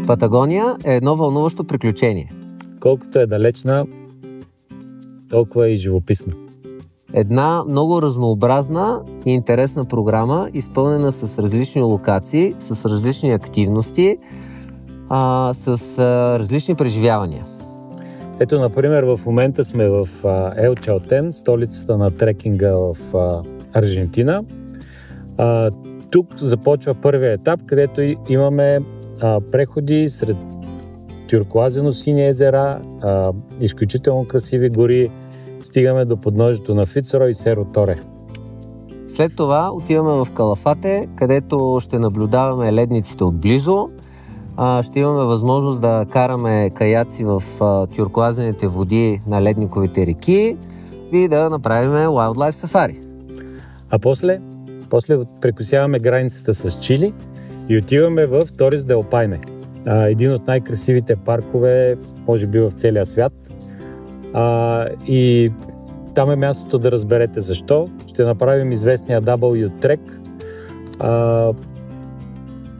Патагония е едно вълнуващо приключение. Колкото е далечна, толкова и живописна. Една много разнообразна и интересна програма, изпълнена с различни локации, с различни активности, с различни преживявания. Ето, например, в момента сме в Ел Чалтен, столицата на трекинга в Аржентина. Тук започва първия етап, където имаме преходи сред тюркоазено-сини езера, изключително красиви гори. Стигаме до подножието на Фицро и Серо Торе. След това отиваме в Калафате, където ще наблюдаваме ледниците отблизо. Ще имаме възможност да караме каяци в тюркоазените води на ледниковите реки и да направим wildlife сафари. А после прекусяваме границата с Чили и отиваме в Торис де Опайне. Един от най-красивите паркове, може би в целия свят. И там е мястото да разберете защо. Ще направим известния W Trek,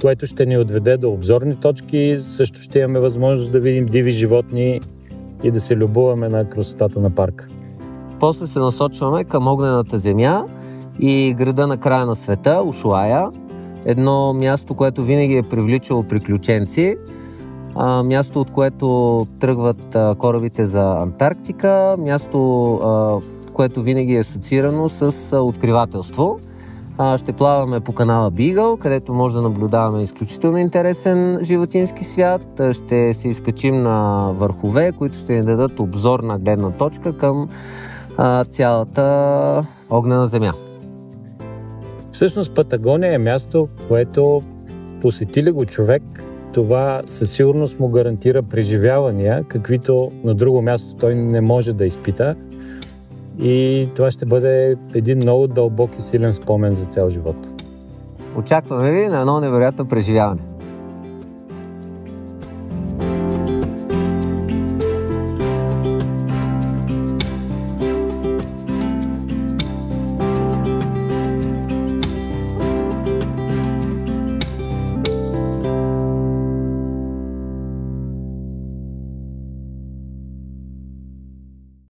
което ще ни отведе до обзорни точки. Също ще имаме възможност да видим диви животни и да се любуваме на красотата на парка. После се насочваме към огнената земя и града на края на света, Ушуая. Едно място, което винаги е привличало приключенци. Място, от което тръгват корабите за Антарктика. Място, което винаги е асоциирано с откривателство. Ще плаваме по канала Бигъл, където може да наблюдаваме изключително интересен животински свят. Ще се изкачим на върхове, които ще ни дадат обзорна гледна точка към цялата огнена земя. Всъщност Патагония е място, което посети ли го човек, това със сигурност му гарантира преживявания, каквито на друго място той не може да изпита. И това ще бъде един много дълбок и силен спомен за цял живот. Очакваме ви на едно невероятно преживяване.